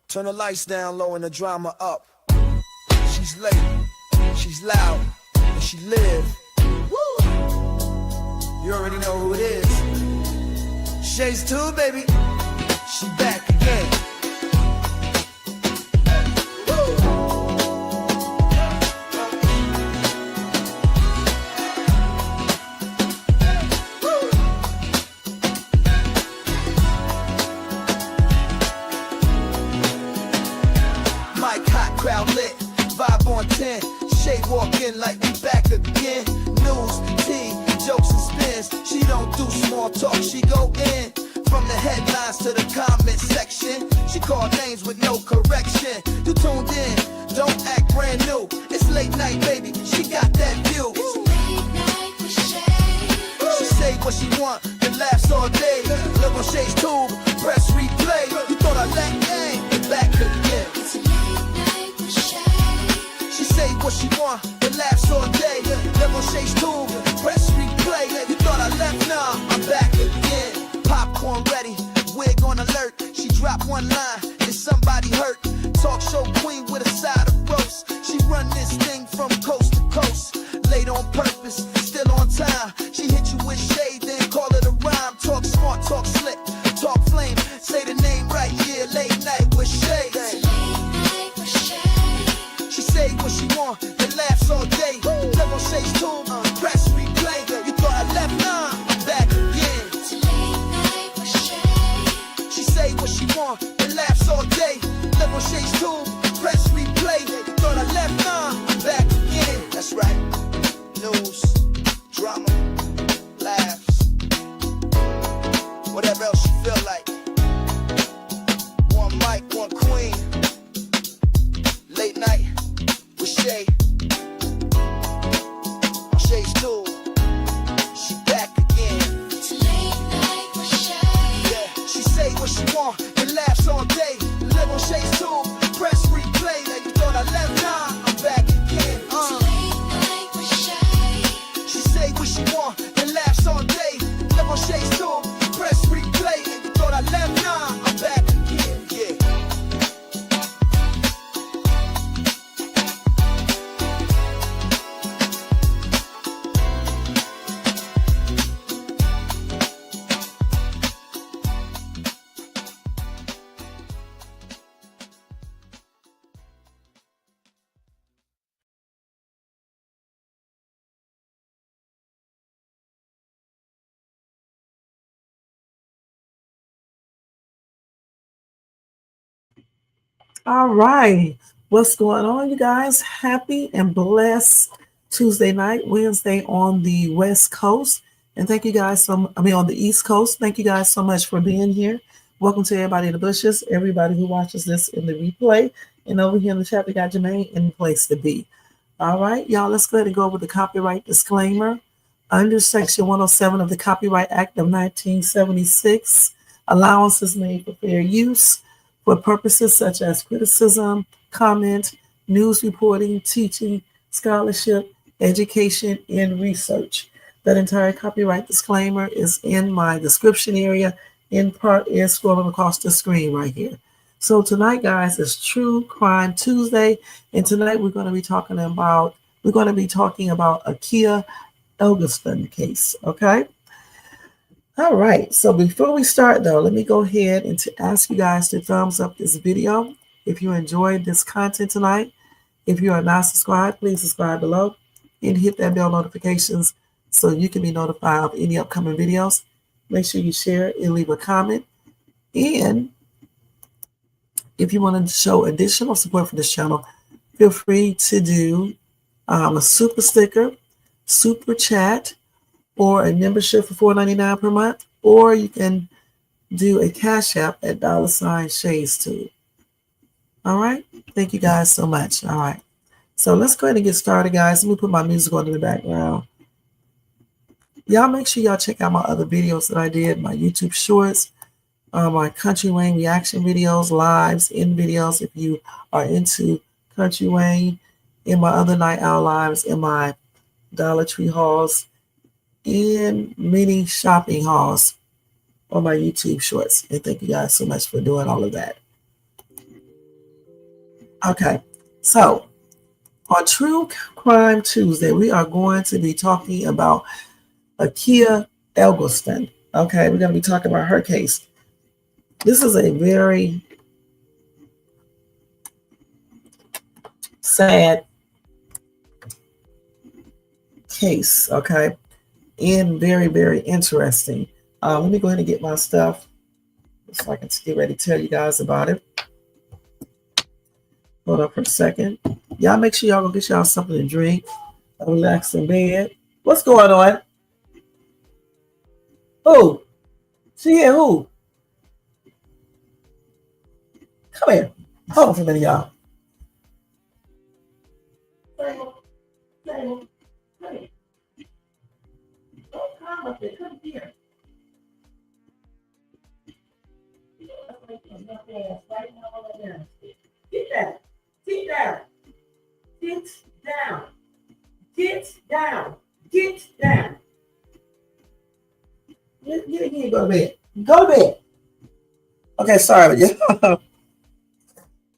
Turn the lights down low and the drama up. She's late, she's loud, and she live. Woo! You already know who it is. Shades 2, baby. She back again. Crowd lit, vibe on 10. Shade walk in like we back again. News, tea, jokes and spins. She don't do small talk, she go in. From the headlines to the comment section. She call names with no correction. You tuned in, don't act brand new. It's late night, baby, she got that view. It's late night with Shay. She say what she want, and laughs all day. Live on Shay's tube, press replay. You thought I let gang, and back again. It's late night with Shay. She say what she want, and laughs all day. Live on Shay's tube, press replay. You thought I left, nah, I'm back again. Popcorn ready, wig on alert. She dropped one line, is somebody hurt? Talk show queen with a side of roast. She run this thing from coast to coast. Late on purpose, still on time. She hit you with shade, then call it a rhyme. Talk smart, talk slick, talk flame. Say the name right, yeah, late night with Shay. It's late night with Shay. She say what she want, and laughs all day. Live on Shay's tube, press replay. You thought I left, nah, I'm back again. It's late night with Shay. She say what she want, and laughs all day. Live on Shay's tube, press replay. You thought I left, nah, I'm back again. That's right. News, drama, laughs, whatever else you feel like. One mic, one queen. Late night with Shay. On Shay's tube, she back again. It's late night with Shay. Yeah, she say what she want and laughs all day. Live on Shay's tube, press replay. Now you thought I left, nah, I'm back again. It's late night with Shay. She say what she want and laughs all day. Live on Shay's tube, press replay. And you thought I left, nah, I'm back again. Yeah. All right. What's going on, you guys? Happy and blessed Tuesday night, Wednesday on the West Coast. And thank you guys on the East Coast. Thank you guys so much for being here. Welcome to everybody in the bushes, everybody who watches this in the replay. And over here in the chat, we got Jermaine in the place to be. All right, y'all, let's go ahead and go over the copyright disclaimer. Under Section 107 of the Copyright Act of 1976, allowance is made for fair use for purposes such as criticism, comment, news reporting, teaching, scholarship, education, and research. That entire copyright disclaimer is in my description area. In part is scrolling across the screen right here. So tonight, guys, is True Crime Tuesday, and tonight we're going to be talking about Akia Eggleston case. Okay. All right, so before we start, though, let me go ahead and to ask you guys to thumbs up this video if you enjoyed this content tonight. If you are not subscribed, please subscribe below and hit that bell notifications so you can be notified of any upcoming videos. Make sure you share and leave a comment. And if you want to show additional support for this channel, feel free to do a super sticker, super chat, or a membership for $4.99 per month, or you can do a Cash App at $Shades2. All right, thank you guys so much. All right, so let's go ahead and get started, guys. Let me put my music on in the background. Y'all make sure y'all check out my other videos that I did, my YouTube shorts, my Country Wayne reaction videos, lives, in videos if you are into Country Wayne, in my other Night Owl lives, in my Dollar Tree hauls, and many shopping hauls on my YouTube shorts. And thank you guys so much for doing all of that. Okay, so on True Crime Tuesday, we are going to be talking about Akia Eggleston. Okay, we're going to be talking about her case. This is a very sad case, okay, and very, very interesting. Let me go ahead and get my stuff so I can get ready to tell you guys about it. Hold on for a second. Y'all make sure y'all go get y'all something to drink. Relax in bed. What's going on? Who? She here, who? Come here. Hold on for a minute, y'all. Come here. Don't come up there. Come here. Get down. Sit down. Get down. Get down. Get down. Get again. Go to bed. Go to bed. Okay, sorry, but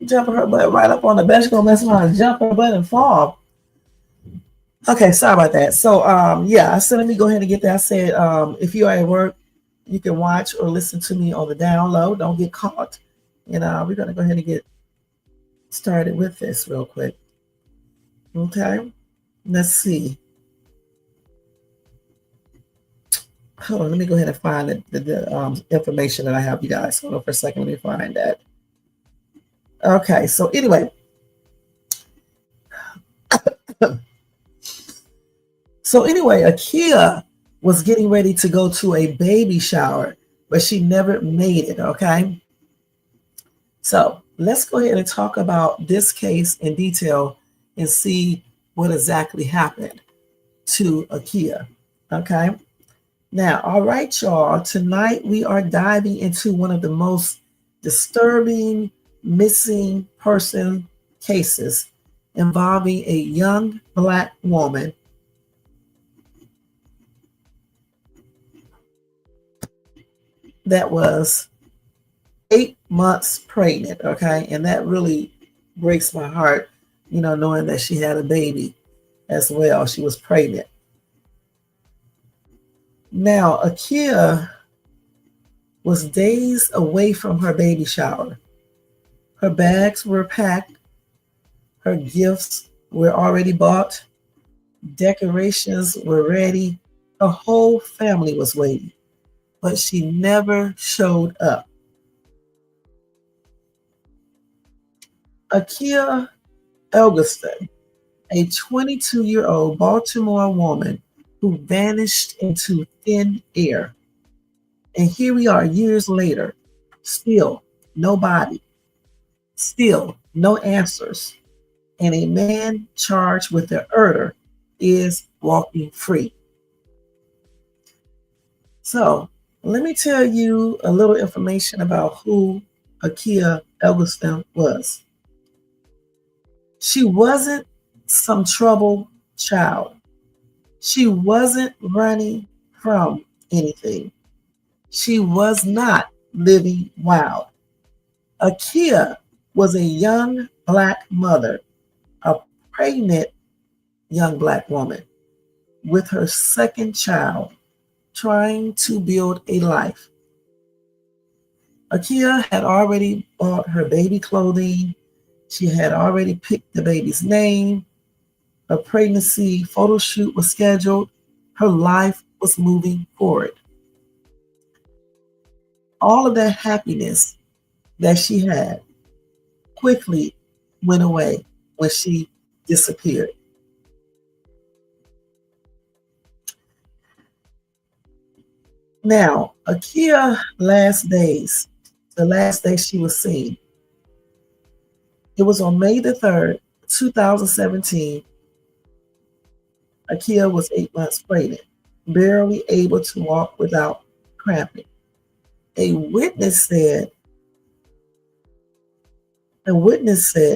jumping her butt right up on the bench. Gonna mess around and jump her butt and fall. Okay, sorry about that. So yeah, I said let me go ahead and get that. I said if you are at work, you can watch or listen to me on the down low. Don't get caught. And we're gonna go ahead and get started with this real quick. Okay, let's see. Hold on, let me go ahead and find the information that I have, you guys. Hold on for a second. Let me find that. Okay, so anyway. Akia was getting ready to go to a baby shower, but she never made it, okay? So let's go ahead and talk about this case in detail and see what exactly happened to Akia, okay? Now, all right, y'all, tonight we are diving into one of the most disturbing missing person cases involving a young Black woman that was 8 months pregnant, okay? And that really breaks my heart, you know, knowing that she had a baby as well. She was pregnant. Now, Akia was days away from her baby shower. Her bags were packed. Her gifts were already bought. Decorations were ready. Her whole family was waiting, but she never showed up. Akia Eggleston, a 22-year-old Baltimore woman who vanished into thin air. And here we are years later, still no body, still no answers, and a man charged with the murder is walking free. So let me tell you a little information about who Akia Eggleston was. She wasn't some troubled child. She wasn't running from anything. She was not living wild. Akia was a young Black mother, a pregnant young Black woman with her second child, trying to build a life. Akia had already bought her baby clothing. She had already picked the baby's name. A pregnancy photo shoot was scheduled. Her life was moving forward. All of that happiness that she had quickly went away when she disappeared. Now, Akia's last days, the last day she was seen, it was on May the 3rd, 2017. Akia was 8 months pregnant, barely able to walk without cramping. A witness said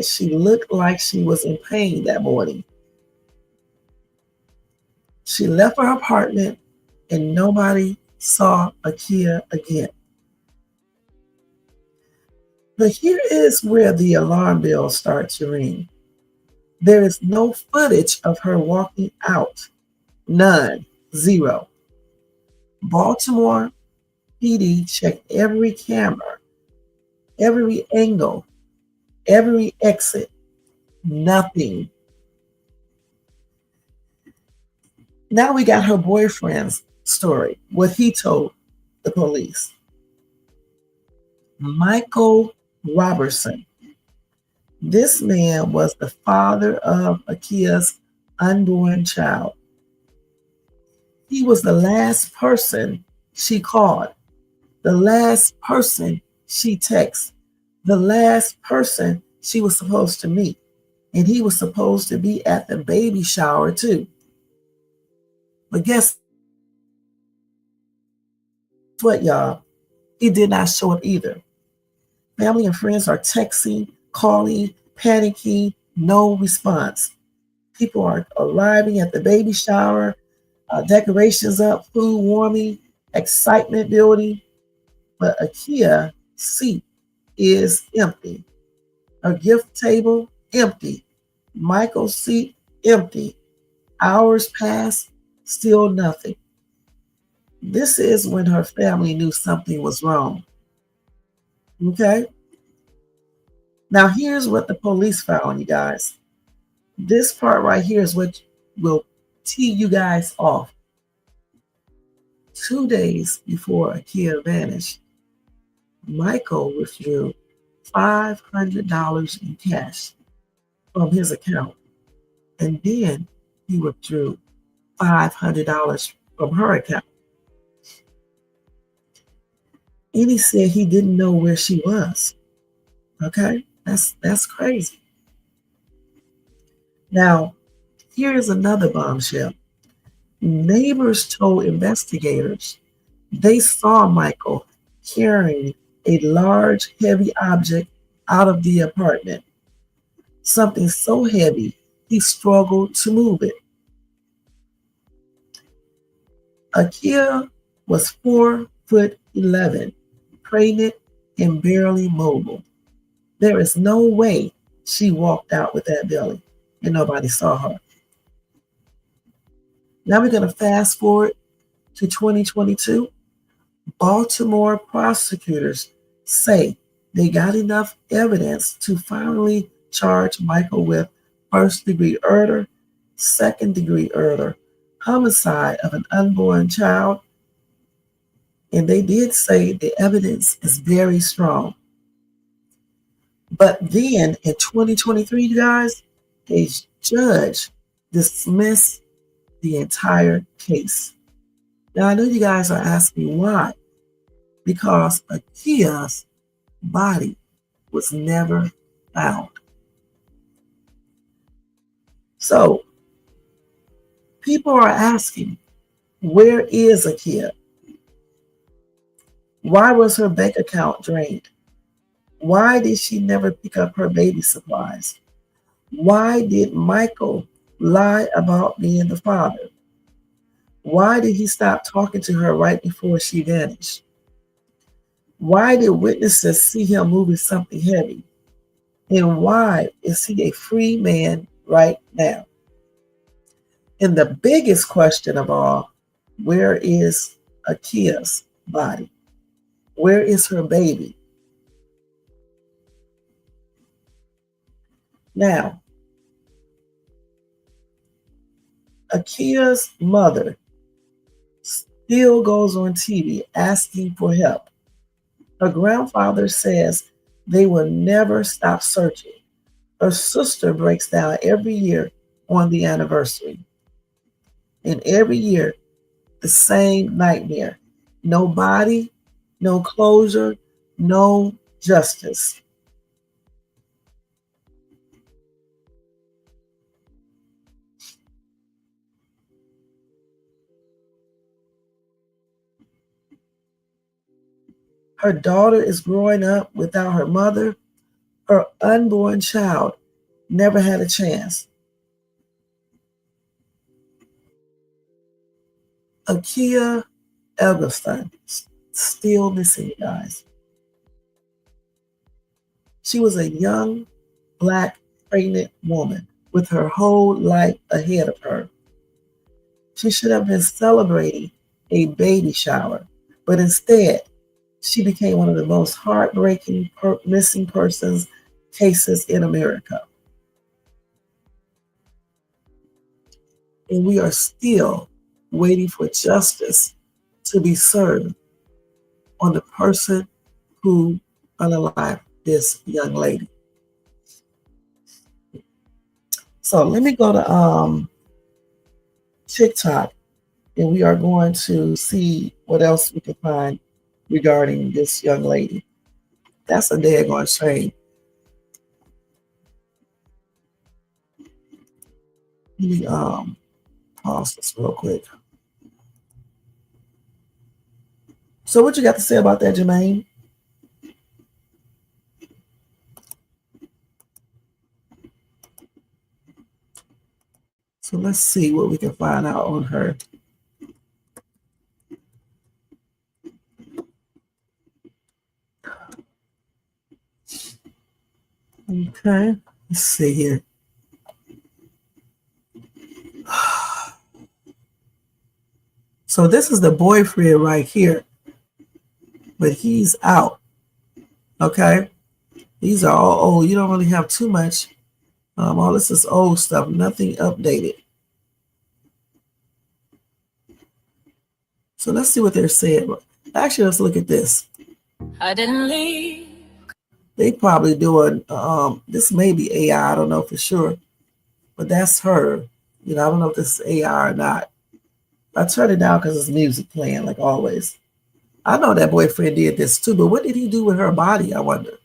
she looked like she was in pain that morning. She left her apartment and nobody saw Akia again. But here is where the alarm bells start to ring. There is no footage of her walking out. None. Zero. Baltimore PD checked every camera, every angle, every exit. Nothing. Now we got her boyfriend's story, what he told the police. Michael Robertson. This man was the father of Akia's unborn child. He was the last person she called, the last person she texted, the last person she was supposed to meet. And he was supposed to be at the baby shower too. But guess what, y'all? He did not show up either. Family and friends are texting, calling, panicking, no response. People are arriving at the baby shower, decorations up, food warming, excitement building. But Akia's seat is empty. Her gift table, empty. Michael's seat, empty. Hours pass, still nothing. This is when her family knew something was wrong. Okay? Now, here's what the police found, you guys. This part right here is what will tee you guys off. 2 days before Akia vanished, Michael withdrew $500 in cash from his account. And then he withdrew $500 from her account. And he said he didn't know where she was. Okay? That's crazy. Now, here's another bombshell. Neighbors told investigators they saw Michael carrying a large, heavy object out of the apartment. Something so heavy, he struggled to move it. Akia was 4'11", pregnant and barely mobile. There is no way she walked out with that belly and nobody saw her. Now we're going to fast forward to 2022. Baltimore prosecutors say they got enough evidence to finally charge Michael with first-degree murder, second-degree murder, homicide of an unborn child, and they did say the evidence is very strong. But then in 2023, you guys, a judge dismissed the entire case. Now, I know you guys are asking why. Because Akia's body was never found. So, people are asking, where is Akia? Why was her bank account drained? Why did she never pick up her baby supplies? Why did Michael lie about being the father? Why did he stop talking to her right before she vanished? Why did witnesses see him moving something heavy? And why is he a free man right now? And the biggest question of all, where is Akia's body? Where is her baby? Now, Akia's mother still goes on TV asking for help. Her grandfather says they will never stop searching. Her sister breaks down every year on the anniversary. And every year, the same nightmare. No body, no closure, no justice. Her daughter is growing up without her mother. Her unborn child never had a chance. Akia Eggleston, still missing, guys. She was a young, Black, pregnant woman with her whole life ahead of her. She should have been celebrating a baby shower, but instead, she became one of the most heartbreaking missing persons cases in America. And we are still waiting for justice to be served on the person who unalived this young lady. So let me go to TikTok, and we are going to see what else we can find regarding this young lady. That's a daggone shame. Let me pause this real quick. So what you got to say about that, Jermaine? So let's see what we can find out on her. Okay, let's see here. So this is the boyfriend right here, but he's out. Okay, these are all old. You don't really have too much. All this is old stuff, nothing updated. So let's see what they're saying. Actually, let's look at this. I didn't leave. They probably doing, this may be AI, I don't know for sure, but that's her. You know, I don't know if this is AI or not. I turned it down because it's music playing, like always. I know that boyfriend did this too, but what did he do with her body, I wonder?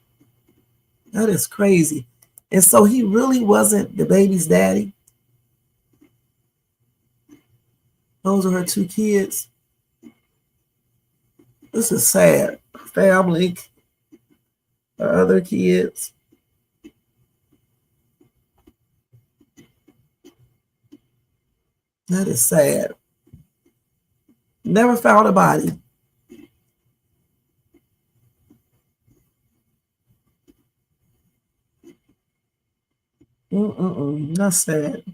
That is crazy. And so he really wasn't the baby's daddy? Those are her two kids. This is sad. Family, her other kids. That is sad. Never found a body. That's sad.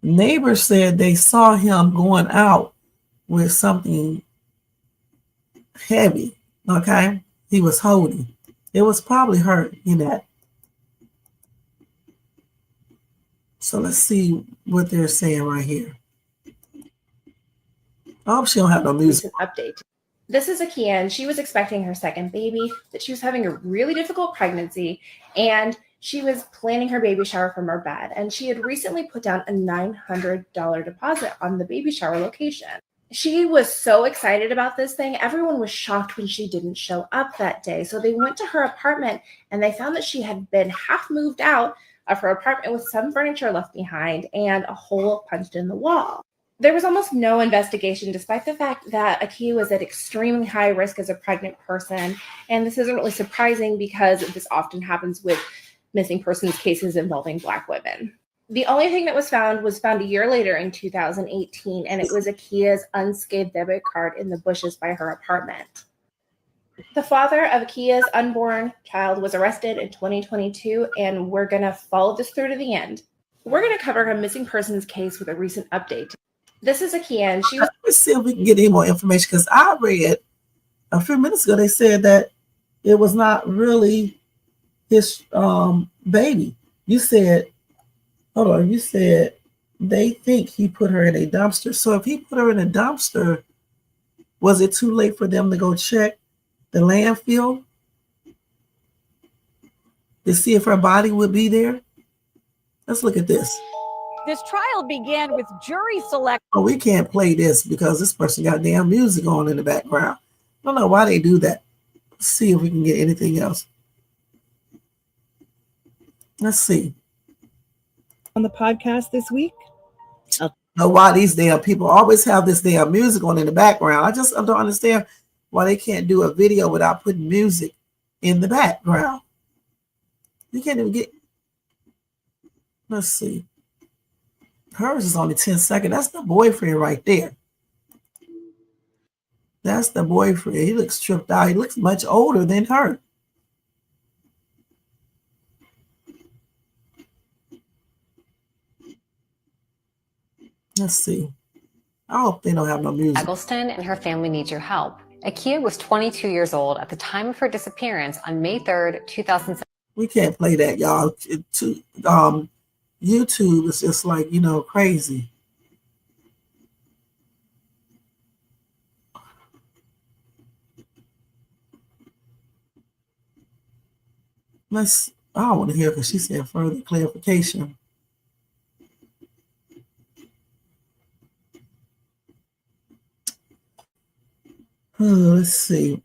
Neighbors said they saw him going out with something heavy. Okay, he was holding. It was probably her in that. So let's see what they're saying right here. I hope she don't have no music. Update. This is Akia, and she was expecting her second baby, that she was having a really difficult pregnancy, and she was planning her baby shower from her bed. And she had recently put down a $900 deposit on the baby shower location. She was so excited about this thing. Everyone was shocked when she didn't show up that day. So they went to her apartment and they found that she had been half moved out of her apartment with some furniture left behind and a hole punched in the wall. There was almost no investigation, despite the fact that Akia was at extremely high risk as a pregnant person. And this isn't really surprising because this often happens with missing persons cases involving Black women. The only thing that was found a year later in 2018, and it was Akia's unscathed debit card in the bushes by her apartment. The father of Akia's unborn child was arrested in 2022, and we're going to follow this through to the end. We're going to cover her missing persons case with a recent update. This is Akia, and she was... Let's see if we can get any more information, because I read a few minutes ago, they said that it was not really his baby. You said, hold on, you said they think he put her in a dumpster. So if he put her in a dumpster, was it too late for them to go check the landfill to see if her body would be there? Let's look at this. This trial began with jury selection. Oh, we can't play this because this person got damn music on in the background. I don't know why they do that. Let's see if we can get anything else. Let's see. On the podcast this week. Know why these damn people always have this damn music on in the background. I don't understand why they can't do a video without putting music in the background. You can't even get. Let's see. Hers is only 10 seconds. That's the boyfriend right there. That's the boyfriend. He looks tripped out. He looks much older than her. Let's see. I hope they don't have no music. Eggleston and her family need your help. Akia was 22 years old at the time of her disappearance on May 3rd, 2007. We can't play that, y'all. YouTube is just like, crazy. I don't want to hear because she said further clarification. Let's see.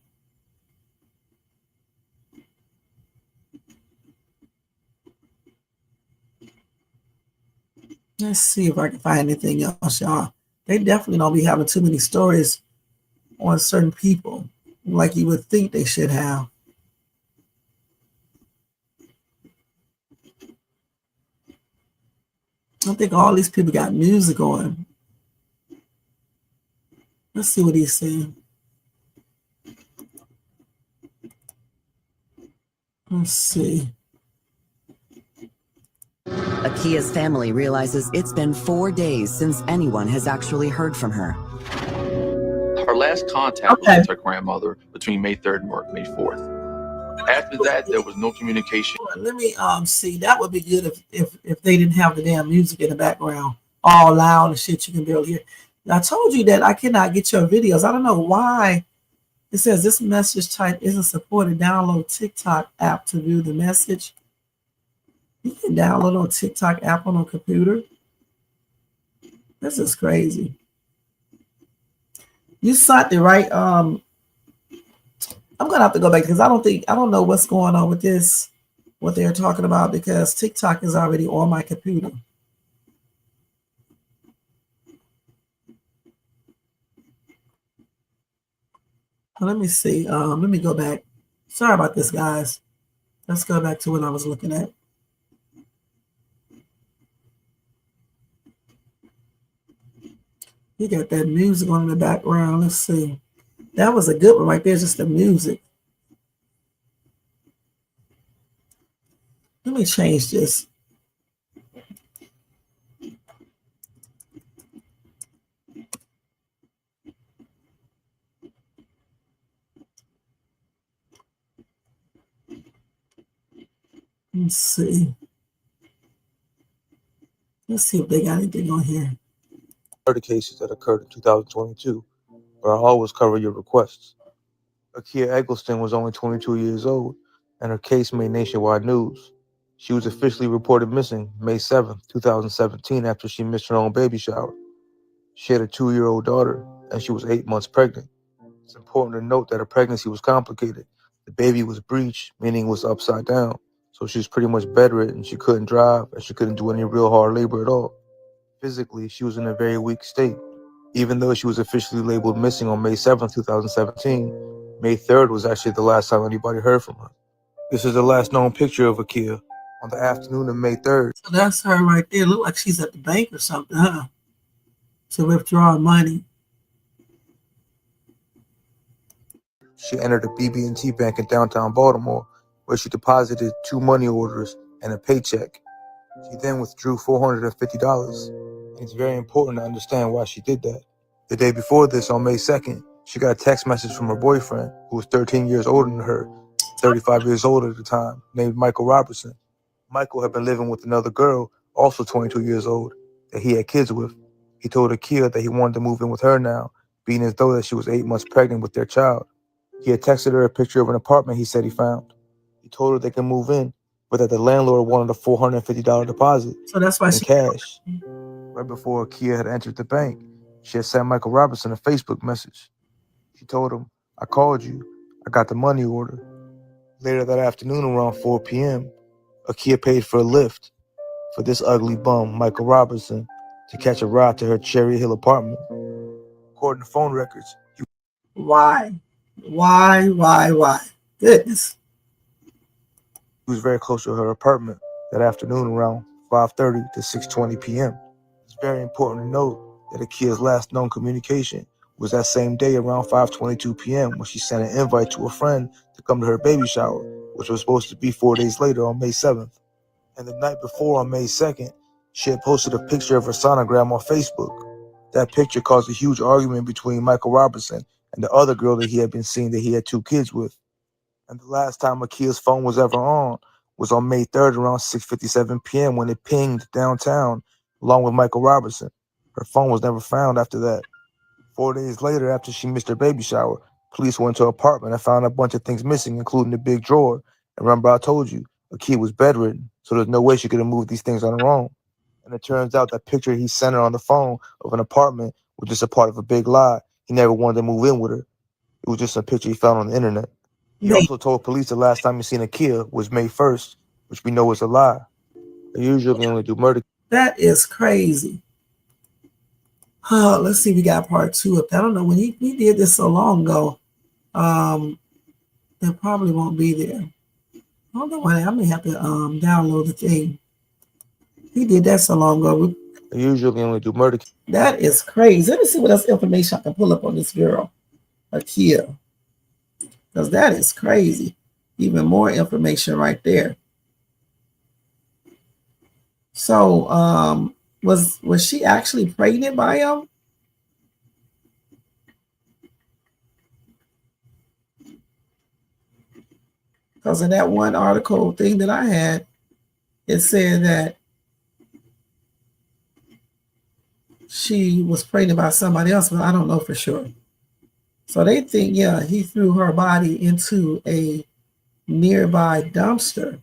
Let's see if I can find anything else, y'all. They definitely don't be having too many stories on certain people like you would think they should have. I think all these people got music on. Let's see what he's saying. Let's see. Akia's family realizes it's been 4 days since anyone has actually heard from her. Her last contact was with her grandmother between May 3rd and May 4th. After that, there was no communication. Let me see. That would be good if they didn't have the damn music in the background, all loud and shit you can barely hear. I told you that I cannot get your videos. I don't know why. It says this message type isn't supported. Download TikTok app to view the message. You can download a TikTok app on a computer. This is crazy. You sought the right. I'm gonna have to go back because I don't know what's going on with this, what they're talking about, because TikTok is already on my computer. Let me see. Let me go back. Sorry about this, guys. Let's go back to what I was looking at. You got that music on in the background. Let's see. That was a good one right there, just the music. Let me change this. Let's see. Let's see if they got anything on here. Murder cases that occurred in 2022, but I'll always cover your requests. Akia Eggleston was only 22 years old, and her case made nationwide news. She was officially reported missing May 7, 2017, after she missed her own baby shower. She had a 2-year-old daughter, and she was 8 months pregnant. It's important to note that her pregnancy was complicated. The baby was breech, meaning it was upside down, so she was pretty much bedridden. She couldn't drive, and she couldn't do any real hard labor at all. Physically, she was in a very weak state. Even though she was officially labeled missing on May 7, 2017, May 3rd was actually the last time anybody heard from her. This is the last known picture of Akia on the afternoon of May 3rd. So that's her right there. Look like she's at the bank or something, huh? To withdraw money. She entered a BB&T bank in downtown Baltimore, where she deposited 2 money orders and a paycheck. She then withdrew $450. It's very important to understand why she did that. The day before this, on May 2nd, she got a text message from her boyfriend, who was 13 years older than her, 35 years old at the time, named Michael Robertson. Michael had been living with another girl, also 22 years old, that he had kids with. He told Akia that he wanted to move in with her now, being as though that she was 8 months pregnant with their child. He had texted her a picture of an apartment he said he found. He told her they could move in, but that the landlord wanted a $450 deposit So that's why in cash. Right before Akia had entered the bank, she had sent Michael Robertson a Facebook message. She told him, "I called you. I got the money order." Later that afternoon, around 4 p.m., Akia paid for a Lyft for this ugly bum, Michael Robertson, to catch a ride to her Cherry Hill apartment. According to phone records, Why? Goodness. he was very close to her apartment that afternoon around 5:30 to 6:20 p.m. It's very important to note that Akia's last known communication was that same day around 5:22 p.m. when she sent an invite to a friend to come to her baby shower, which was supposed to be 4 days later on May 7th. And the night before, on May 2nd, she had posted a picture of her sonogram on Facebook. That picture caused a huge argument between Michael Robertson and the other girl that he had been seeing that he had 2 kids with. And the last time Akia's phone was ever on was on May 3rd around 6:57 p.m. when it pinged downtown along with Michael Robertson. Her phone was never found after that. 4 days later, after she missed her baby shower, police went to her apartment and found a bunch of things missing, including the big drawer. And remember, I told you, Akia was bedridden, so there's no way she could have moved these things on her own. And it turns out that picture he sent her on the phone of an apartment was just a part of a big lie. He never wanted to move in with her. It was just a picture he found on the internet. He also told police the last time he seen Akia was May 1st, which we know is a lie. They usually only do murder. That is crazy. Oh, let's see, we got part 2 of that. I don't know, when he did this so long ago, it probably won't be there. I don't know when I may have to download the thing. He did that so long ago. They usually only do murder. That is crazy. Let me see what else information I can pull up on this girl, Akia. Because that is crazy. Even more information right there. So, was she actually pregnant by him? Because in that one article thing that I had, it said that she was pregnant by somebody else, but I don't know for sure. So they think, yeah, he threw her body into a nearby dumpster.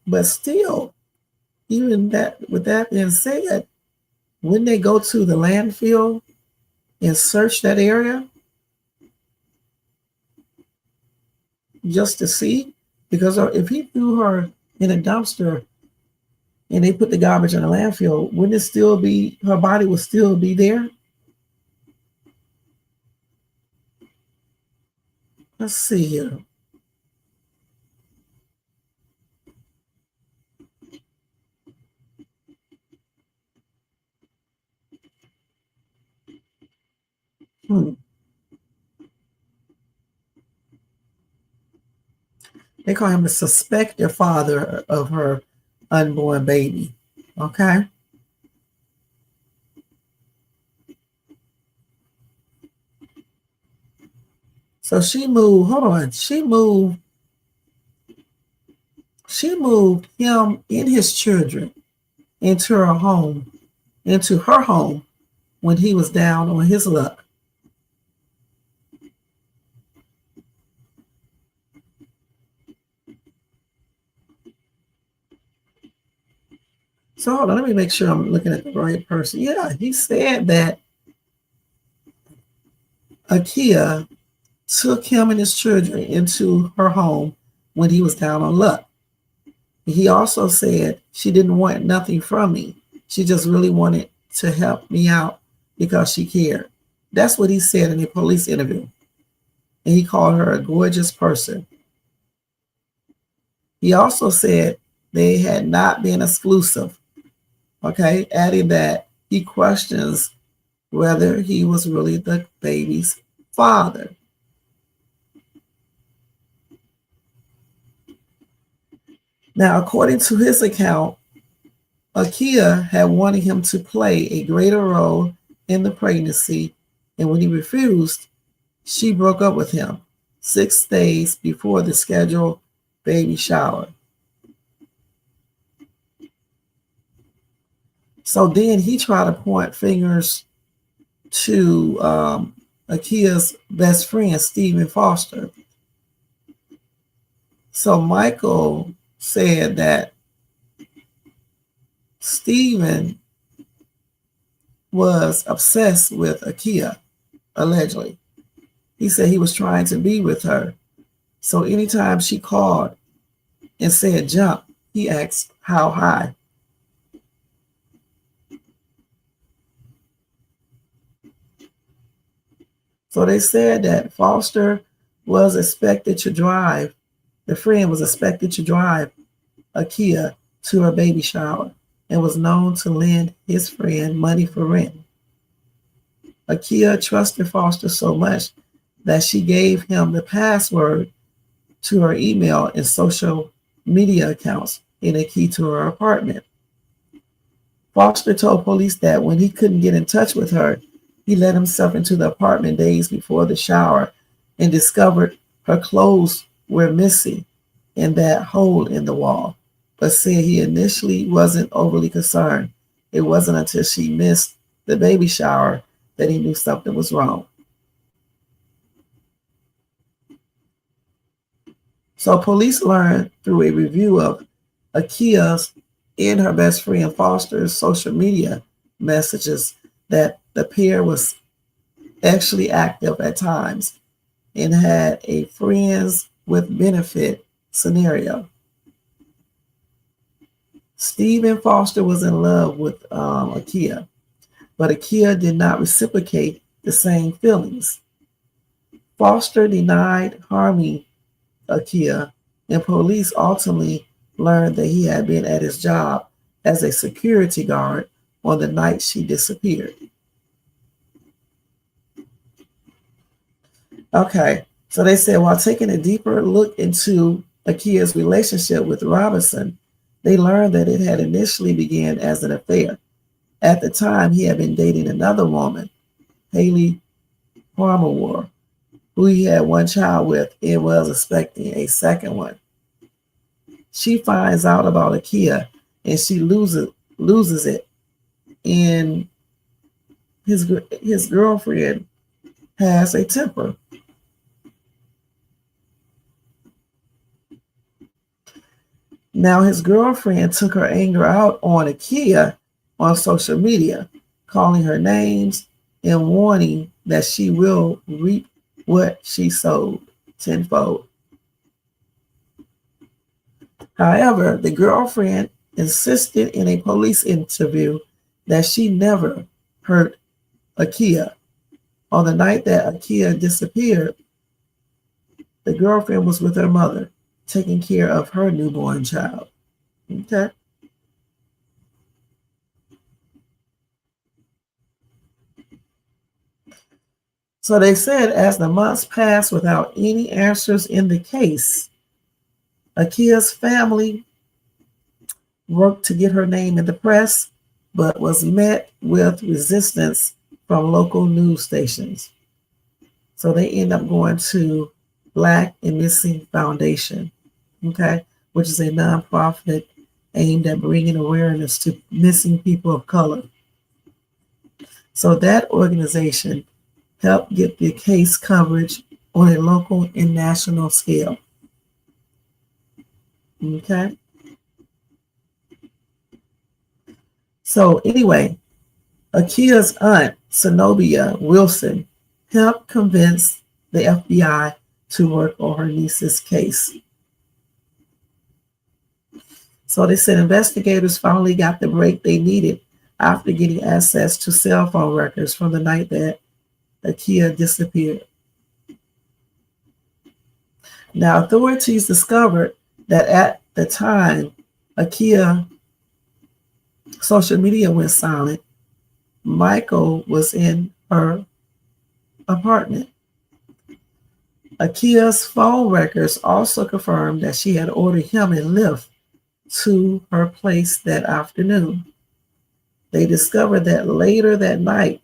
But still, even that, with that being said, wouldn't they go to the landfill and search that area just to see? Because if he threw her in a dumpster and they put the garbage in the landfill, wouldn't it still be, her body would still be there? Let's see here. They call him the suspected father of her unborn baby. Okay. So she moved, hold on, she moved him and his children into her home when he was down on his luck. So hold on, let me make sure I'm looking at the right person. Yeah, he said that Akia took him and his children into her home when he was down on luck. He also said she didn't want nothing from me. She just really wanted to help me out because she cared. That's what he said in a police interview. And he called her a gorgeous person. He also said they had not been exclusive. Okay, adding that he questions whether he was really the baby's father. Now, according to his account, Akia had wanted him to play a greater role in the pregnancy, and when he refused, she broke up with him 6 days before the scheduled baby shower. So then he tried to point fingers to Akia's best friend, Stephen Foster. So Michael said that Stephen was obsessed with Akia, allegedly. He said he was trying to be with her. So anytime she called and said jump, he asked how high. So they said that Foster was expected to drive, the friend was expected to drive Akia to her baby shower and was known to lend his friend money for rent. Akia trusted Foster so much that she gave him the password to her email and social media accounts and a key to her apartment. Foster told police that when he couldn't get in touch with her, he let himself into the apartment days before the shower and discovered her clothes were missing and that hole in the wall, but said he initially wasn't overly concerned. It wasn't until she missed the baby shower that he knew something was wrong. So police learned through a review of Akia's and her best friend Foster's social media messages that the pair was actually active at times and had a friends with benefit scenario. Stephen Foster was in love with Akia, but Akia did not reciprocate the same feelings. Foster denied harming Akia, and police ultimately learned that he had been at his job as a security guard on the night she disappeared. Okay, so they said while taking a deeper look into Akia's relationship with Robinson, they learned that it had initially began as an affair. At the time, he had been dating another woman, Haley Palmerwar, who he had one child with and was expecting a second one. She finds out about Akia and she loses it. And his girlfriend has a temper. Now his girlfriend took her anger out on Akia on social media, calling her names and warning that she will reap what she sowed tenfold. However, the girlfriend insisted in a police interview that she never hurt Akia. On the night that Akia disappeared, the girlfriend was with her mother, taking care of her newborn child. Okay. So they said as the months passed without any answers in the case, Akia's family worked to get her name in the press, but was met with resistance from local news stations. So they end up going to Black and Missing Foundation, okay, which is a nonprofit aimed at bringing awareness to missing people of color. So that organization helped get the case coverage on a local and national scale. Okay. So anyway, Akia's aunt, Zenobia Wilson, helped convince the FBI to work on her niece's case. So they said investigators finally got the break they needed after getting access to cell phone records from the night that Akia disappeared. Now, authorities discovered that at the time Akia social media went silent, Michael was in her apartment. Akia's phone records also confirmed that she had ordered him a lift to her place that afternoon. They discovered that later that night,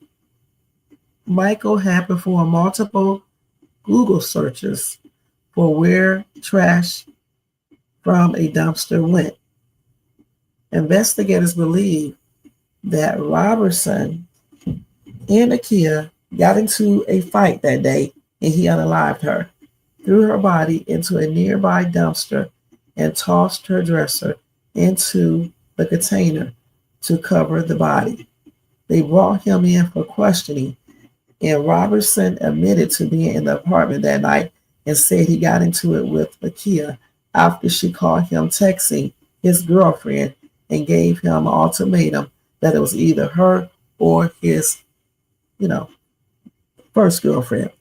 Michael had performed multiple Google searches for where trash from a dumpster went. Investigators believe that Robertson and Akia got into a fight that day and he unalived her, threw her body into a nearby dumpster, and tossed her dresser into the container to cover the body. They brought him in for questioning, and Robertson admitted to being in the apartment that night and said he got into it with Akia after she caught him texting his girlfriend and gave him an ultimatum that it was either her or his, first girlfriend.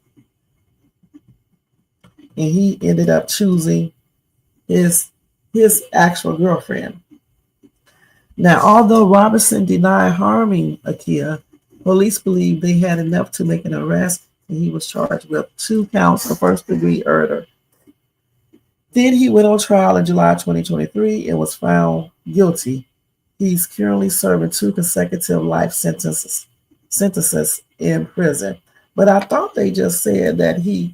And he ended up choosing his actual girlfriend. Now, although Robinson denied harming Akia, Police believe they had enough to make an arrest, and he was charged with 2 counts of first-degree murder. Then he went on trial in July 2023 and was found guilty. He's currently serving 2 consecutive life sentences in prison. But I thought they just said that his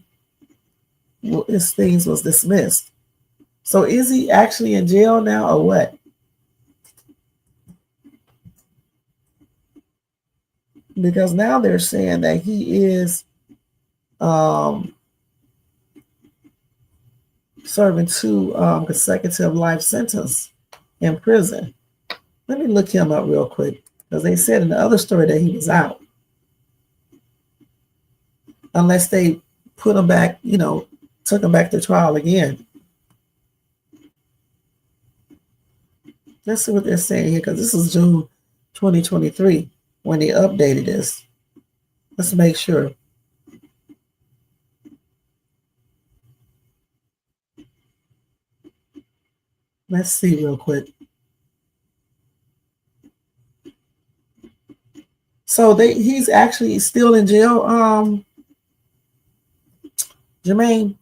things was dismissed. So is he actually in jail now or what? Because now they're saying that he is serving 2 consecutive life sentences in prison. Let me look him up real quick, because they said in the other story that he was out. Unless they put him back, took him back to trial again. Let's see what they're saying here, because this is June 2023 when they updated this. Let's make sure. Let's see real quick. So he's actually still in jail, Jermaine.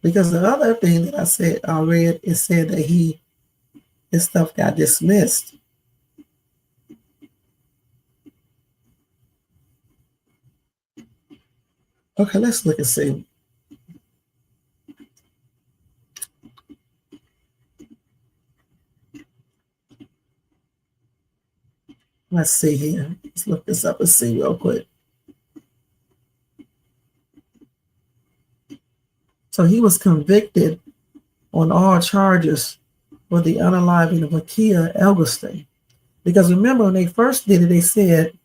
Because the other thing that I read, it said that his stuff got dismissed. Okay, let's look and see. Let's see here. Let's look this up and see real quick. So he was convicted on all charges for the unaliving of Akia Eggleston. Because remember, when they first did it, they said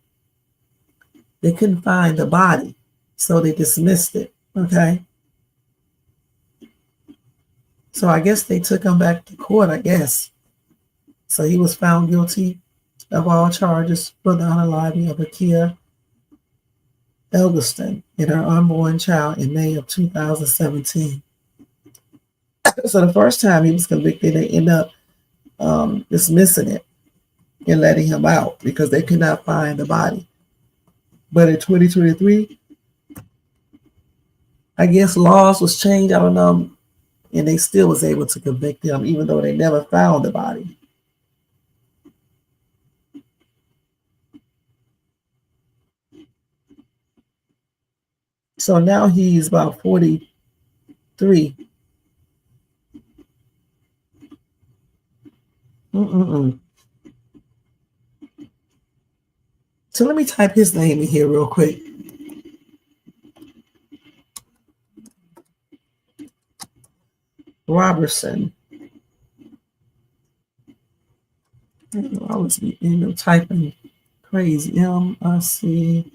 they couldn't find the body. So they dismissed it, okay? So I guess they took him back to court, I guess. So he was found guilty of all charges for the unaliving of Akia Eggleston and her unborn child in May of 2017. So the first time he was convicted, they ended up dismissing it and letting him out because they could not find the body. But in 2023, I guess laws was changed, I don't know, and they still was able to convict him even though they never found the body. So now he's about 43. So let me type his name in here real quick. Robertson. I always be typing crazy. M-I-C-H-H-E-L.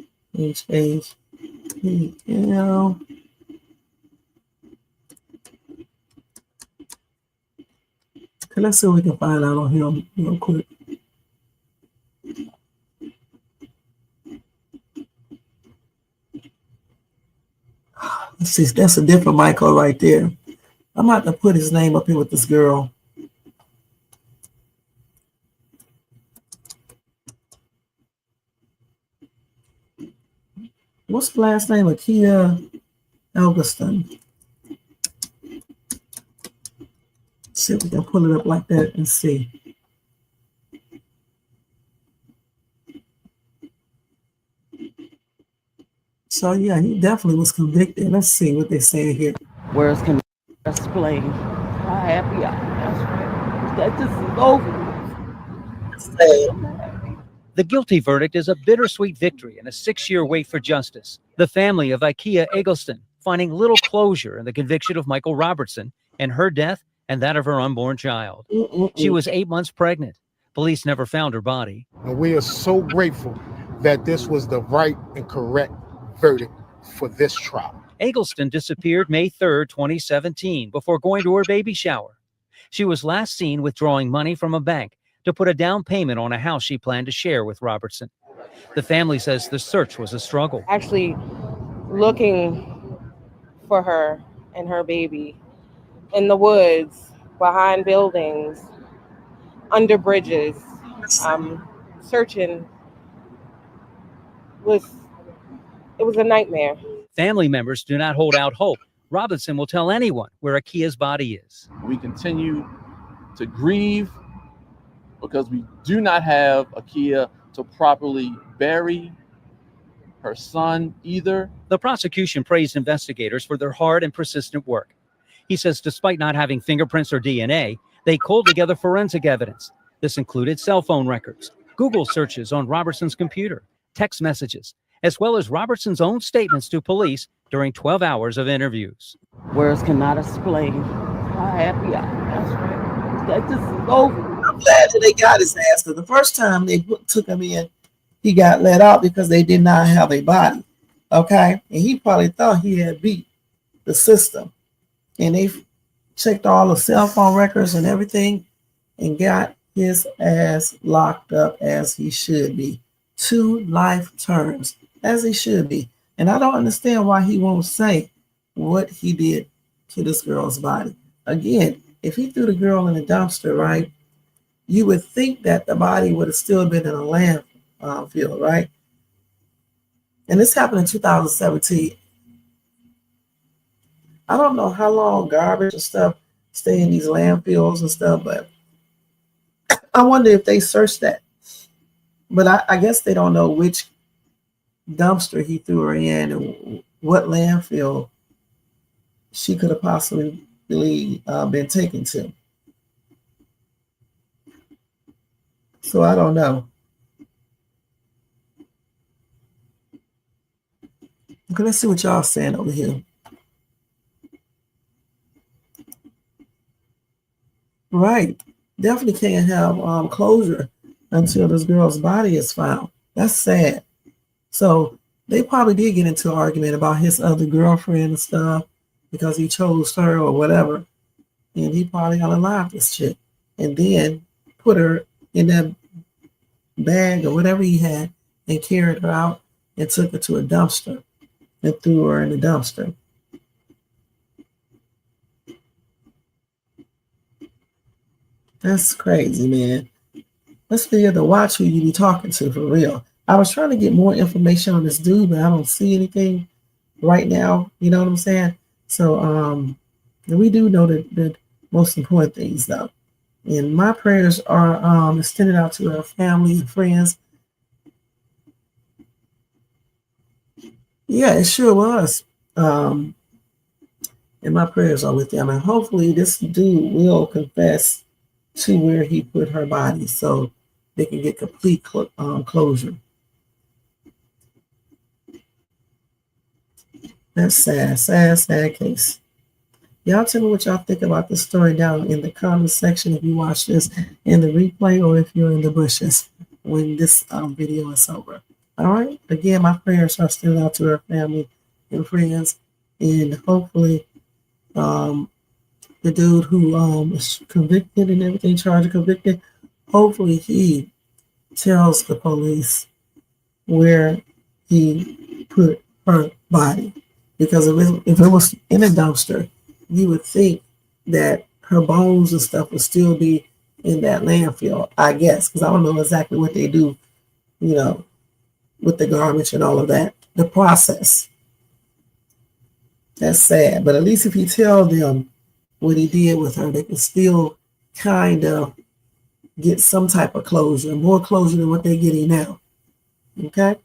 Okay, let's see what we can find out on him real quick. Let's see, that's a different Michael right there. I'm about to put his name up here with this girl. What's the last name? Akia Eggleston. See if we can pull it up like that and see. So yeah, he definitely was convicted. Let's see what they're saying here. Words can explain how happy I am that this is over. The guilty verdict is a bittersweet victory and a 6-year wait for justice. The family of Akia Eggleston finding little closure in the conviction of Michael Robertson and her death and that of her unborn child. She was 8 months pregnant. Police never found her body. And we are so grateful that this was the right and correct verdict for this trial. Eggleston disappeared May 3rd, 2017, before going to her baby shower. She was last seen withdrawing money from a bank to put a down payment on a house she planned to share with Robertson. The family says the search was a struggle. Actually looking for her and her baby in the woods, behind buildings, under bridges, searching was a nightmare. Family members do not hold out hope. Robinson will tell anyone where Akia's body is. We continue to grieve because we do not have Akia to properly bury her son either. The prosecution praised investigators for their hard and persistent work. He says despite not having fingerprints or DNA, they culled together forensic evidence. This included cell phone records, Google searches on Robertson's computer, text messages, as well as Robertson's own statements to police during 12 hours of interviews. Words cannot explain how happy I am. That's right. That this is over. I'm glad that they got his ass, because the first time they took him in, he got let out because they did not have a body. Okay? And he probably thought he had beat the system. And they checked all the cell phone records and everything and got his ass locked up as he should be. 2 life terms, as he should be. And I don't understand why he won't say what he did to this girl's body. Again, if he threw the girl in a dumpster, right, you would think that the body would have still been in a landfill, right? And this happened in 2017. I don't know how long garbage and stuff stay in these landfills and stuff, but I wonder if they searched that. But I guess they don't know which dumpster he threw her in and what landfill she could have possibly been taken to. So I don't know. Okay, let's see what y'all saying over here. Right. Definitely can't have closure until this girl's body is found. That's sad. So they probably did get into an argument about his other girlfriend and stuff because he chose her or whatever. And he probably unalived this chick and then put her in that bag or whatever he had and carried her out and took her to a dumpster and threw her in the dumpster. That's crazy, man. Let's be able to watch who you be talking to for real. I was trying to get more information on this dude, but I don't see anything right now. You know what I'm saying? So we do know the most important things, though. And my prayers are extended out to our family and friends. Yeah, it sure was. And my prayers are with them. And hopefully this dude will confess to where he put her body so they can get complete closure. That's sad, sad case. Y'all tell me what y'all think about this story down in the comment section if you watch this in the replay or if you're in the bushes when this video is over. All right. Again, my prayers are still out to her family and friends, and hopefully the dude who was convicted and everything, charged and convicted, hopefully he tells the police where he put her body. Because if it was in a dumpster, you would think that her bones and stuff would still be in that landfill, I guess, because I don't know exactly what they do, you know, with the garbage and all of that, the process. That's sad. But at least if you tell them what he did with her, they can still kind of get some type of closure, more closure than what they're getting now. Okay?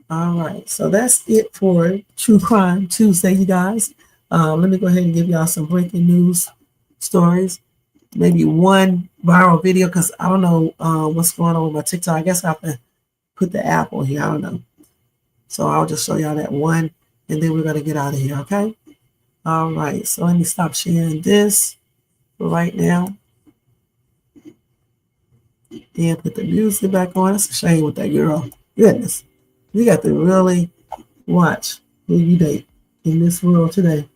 All right. So that's it for True Crime Tuesday, you guys. Let me go ahead and give y'all some breaking news stories. Maybe one viral video, because I don't know what's going on with my TikTok. I guess I have to put the app on here. I don't know. So I'll just show y'all that one, and then we're going to get out of here, okay? All right. So let me stop sharing this for right now. And put the music back on. It's a shame with that girl. Goodness. You got to really watch who you date in this world today.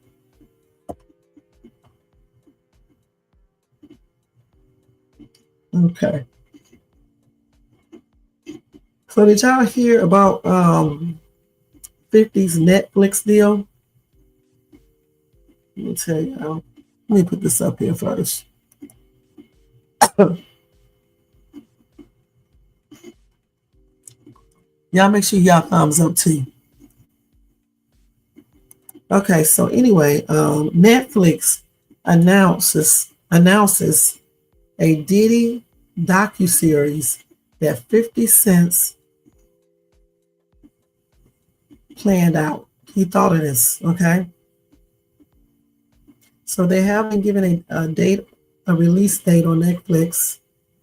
Okay. So did y'all hear about 50's Netflix deal? Let me tell you. Let me put this up here first. Y'all make sure y'all thumbs up too. Okay, so anyway, Netflix announces a Diddy docuseries that 50 Cent planned out. He thought of this, okay? So they haven't given a date, a release date on Netflix.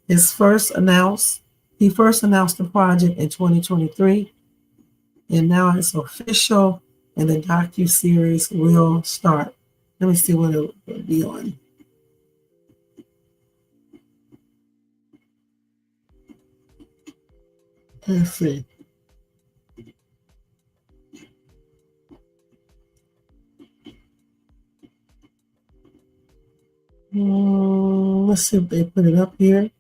He first announced the project in 2023, and now it's official, and the docuseries will start. Let me see what it will be on. Let's see. Let's see if they put it up here.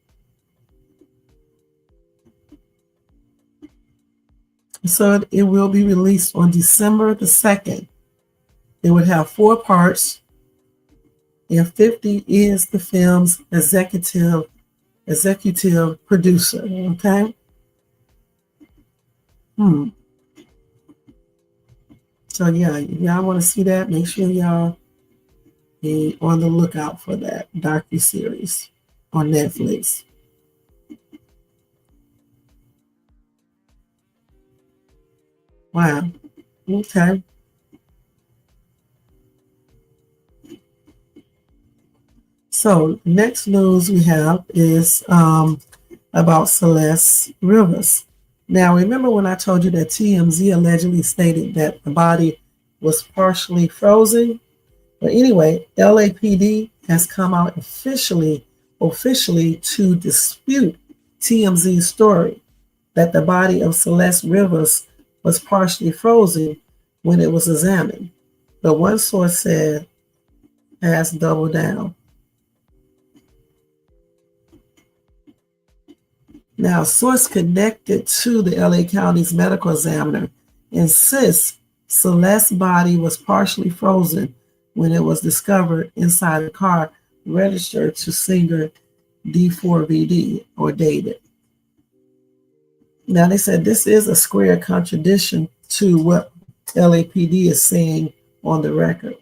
So it will be released on December the 2nd. It would have 4 parts, and 50 is the film's executive producer. Okay. So yeah, if y'all want to see that, make sure y'all be on the lookout for that docuseries on Netflix. Wow. Okay. So next news we have is about Celeste Rivers. Now remember when I told you that TMZ allegedly stated that the body was partially frozen? But anyway, LAPD has come out officially to dispute TMZ's story that the body of Celeste Rivers was partially frozen when it was examined. But one source said has doubled down. Now, a source connected to the LA County's medical examiner insists Celeste's body was partially frozen when it was discovered inside a car registered to singer D4VD or David. Now, they said this is a square contradiction to what LAPD is saying on the record.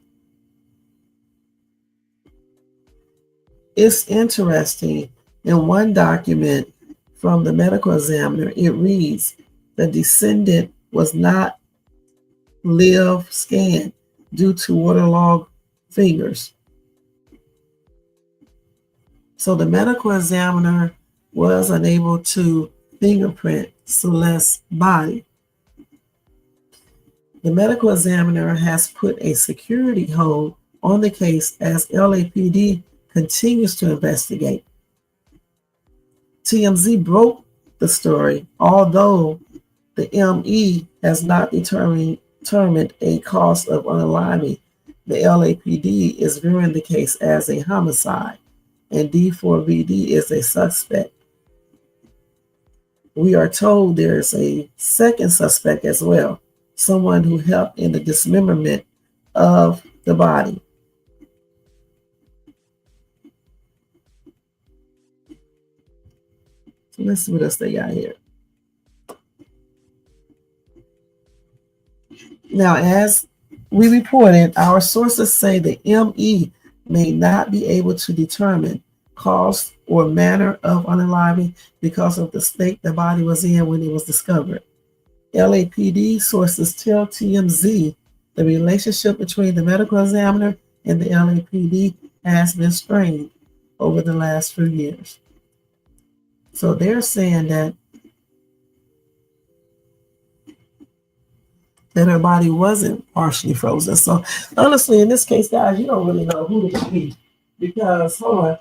It's interesting. In one document from the medical examiner, it reads, the descendant was not live scanned due to waterlogged fingers. So the medical examiner was unable to fingerprint Celeste's body. The medical examiner has put a security hold on the case as LAPD continues to investigate. TMZ broke the story, although the ME has not determined a cause of unaliving. The LAPD is viewing the case as a homicide, and D4VD is a suspect. We are told there is a second suspect as well, someone who helped in the dismemberment of the body. So let's see what else they got here. Now, as we reported, our sources say the ME may not be able to determine cause or manner of unaliving because of the state the body was in when it was discovered. LAPD sources tell TMZ the relationship between the medical examiner and the LAPD has been strained over the last few years. So they're saying that her body wasn't partially frozen. So honestly, in this case, guys, you don't really know who to believe because, hold on.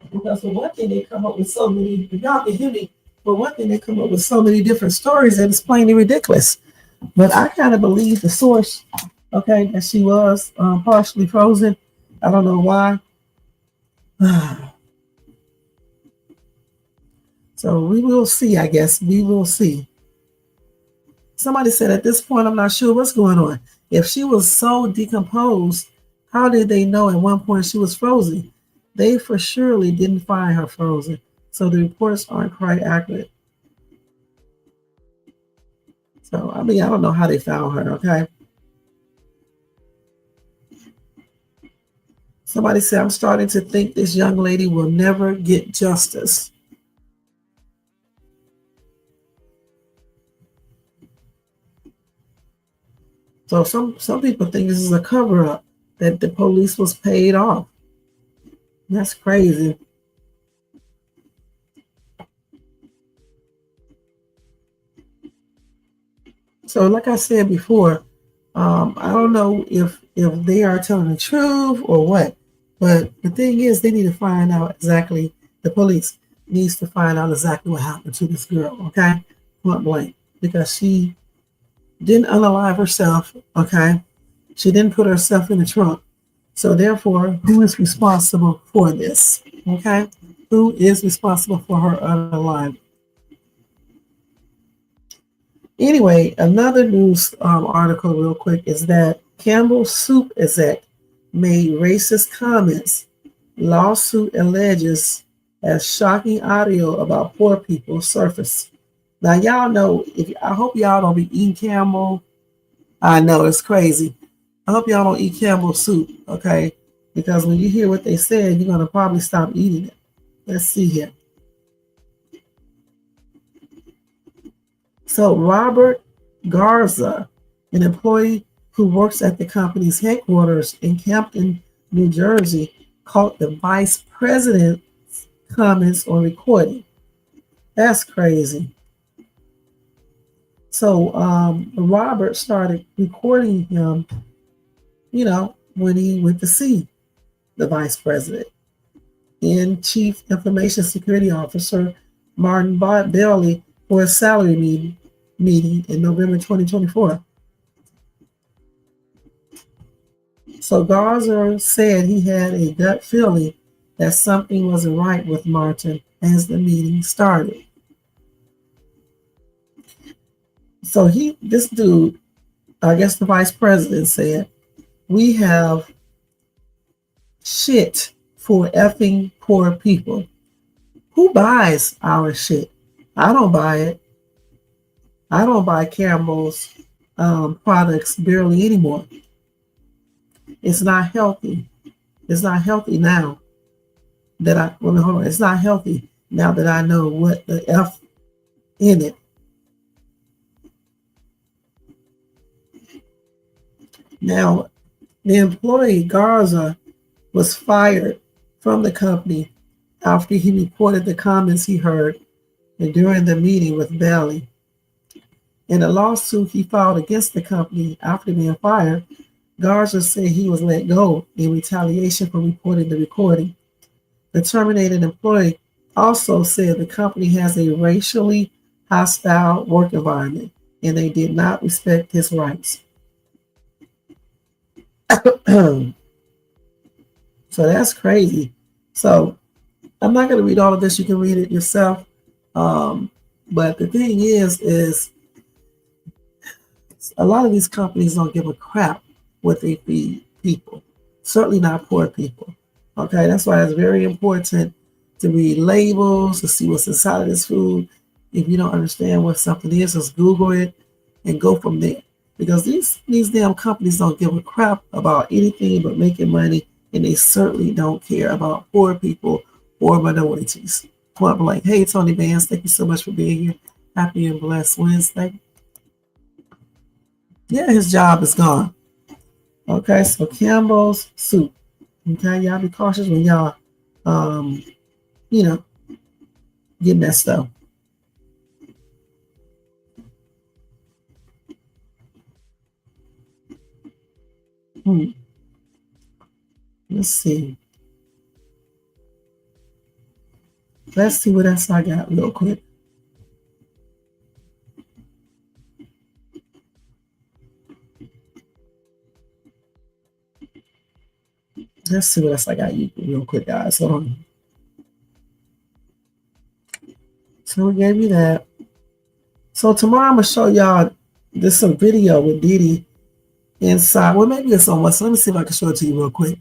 Because for one thing, they come up with so many, if y'all can hear me, for one thing, they come up with so many different stories that it's plainly ridiculous. But I kind of believe the source, okay, that she was partially frozen. I don't know why. So we will see, I guess. We will see. Somebody said at this point, I'm not sure what's going on. If she was so decomposed, How did they know at one point she was frozen? They for surely didn't find her frozen, so the reports aren't quite accurate. So, I mean, I don't know how they found her, okay? Somebody said, I'm starting to think this young lady will never get justice. So some people think this is a cover-up, that the police was paid off. That's crazy. So like I said before, I don't know if they are telling the truth or what, but the thing is they need to find out exactly, the police needs to find out exactly what happened to this girl, okay? Point blank. Because she didn't unalive herself, okay? She didn't put herself in the trunk. So therefore, who is responsible for this, okay? Who is responsible for her unalive? Anyway, another news article real quick is that Campbell's soup exec made racist comments. Lawsuit alleges as shocking audio about poor people surfaced. Now y'all know, I hope y'all don't be eating Campbell. I know it's crazy. I hope y'all don't eat Campbell soup, okay? Because when you hear what they said, you're gonna probably stop eating it. Let's see here. So Robert Garza, an employee who works at the company's headquarters in Campton, New Jersey, caught the vice president's comments on recording. That's crazy. So Robert started recording him, when he went to see the vice president. And Chief Information Security Officer Martin Bailey for a salary meeting in November 2024. So Garza said he had a gut feeling that something wasn't right with Martin as the meeting started. So this dude, I guess the vice president said, we have shit for effing poor people. Who buys our shit? I don't buy it. I don't buy Campbell's products barely anymore. It's not healthy. It's not healthy now that it's not healthy now that I know what the F in it. Now, the employee Garza was fired from the company after he reported the comments he heard during the meeting with Bailey. In a lawsuit he filed against the company after being fired, Garza said he was let go in retaliation for reporting the recording. The terminated employee also said the company has a racially hostile work environment and they did not respect his rights. So that's crazy. So I'm not going to read all of this. You can read it yourself. But the thing is a lot of these companies don't give a crap what they feed people. Certainly not poor people. Okay, that's why it's very important to read labels, to see what's inside of this food. If you don't understand what something is, just Google it and go from there. Because these damn companies don't give a crap about anything but making money, and they certainly don't care about poor people or minorities. Point blank. Hey, Tony Vance, thank you so much for being here. Happy and blessed Wednesday. Yeah, his job is gone. Okay, so Campbell's soup. Okay, y'all be cautious when y'all, getting that stuff. Let's see. Let's see what else I got real quick. Let's see what else I got real quick, guys. Hold on. So we gave you that. So tomorrow I'm gonna show y'all this some video with Didi inside. Well, maybe it's on so let me see if I can show it to you real quick.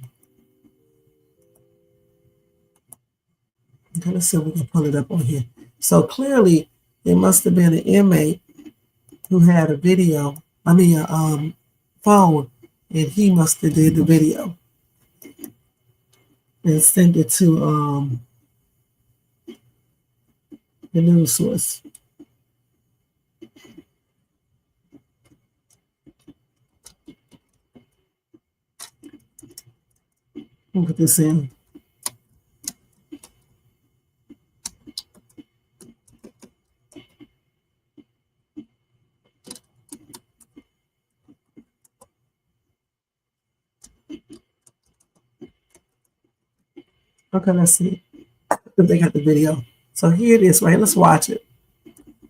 Okay, let's see if we can pull it up on here. So clearly, it must have been an inmate who had a video. I mean, a phone, and he must have did the video and sent it to the news source. Let me put this in. Okay, let's see if they got the video. So here it is, right? Let's watch it.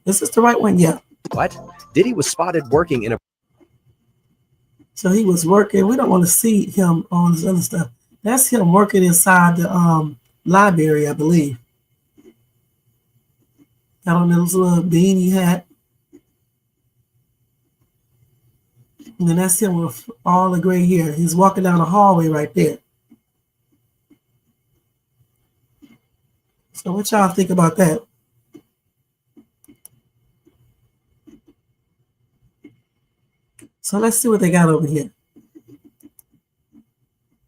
Is this the right one? Yeah. What? Diddy was spotted working in a... So he was working. We don't want to see him on this other stuff. That's him working inside the library, I believe. Got on this little beanie hat. And then that's him with all the gray hair. He's walking down the hallway right there. So what y'all think about that? So let's see what they got over here.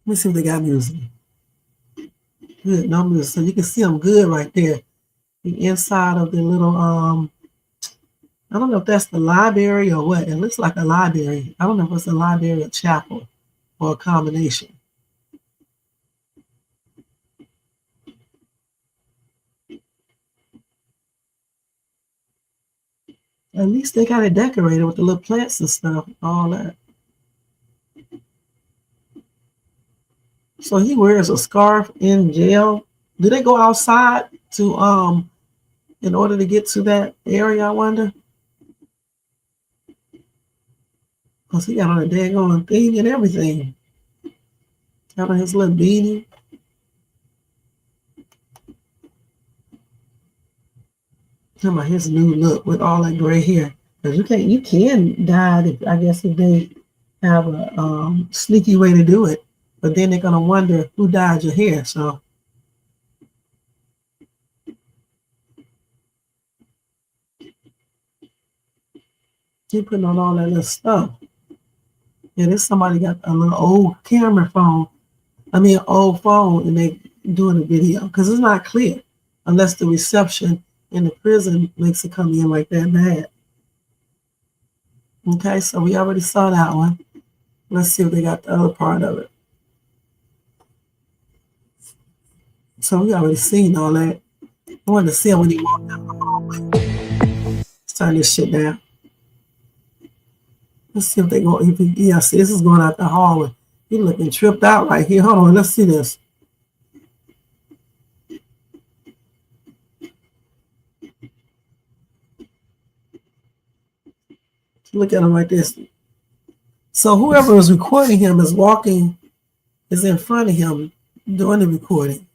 Let me see what they got music. Good, no music. So you can see them good right there. The inside of the little, I don't know if that's the library or what. It looks like a library. I don't know if it's a library or chapel or a combination. At least they got it decorated with the little plants and stuff, all that. So he wears a scarf in jail. Do they go outside to in order to get to that area, I wonder? Because he got on a daggone thing and everything. Got on his little beanie. Talking about his new look with all that gray hair. Because you can dye it, I guess, if they have a sneaky way to do it. But then they're gonna wonder who dyed your hair. So he putting on all that little stuff. Yeah, there's somebody got a little old camera phone. I mean, an old phone, and they doing a video because it's not clear unless the reception in the prison makes it come in like that bad. Okay, so we already saw that one. Let's see if they got the other part of it. So we already seen all that. I wanted to see him when he walked down the hallway. Let's turn this shit down. Let's see if they go. Yeah, see, this is going out the hallway. He looking tripped out right here. Hold on, let's see this. Look at him like this. So whoever is recording him is in front of him doing the recording.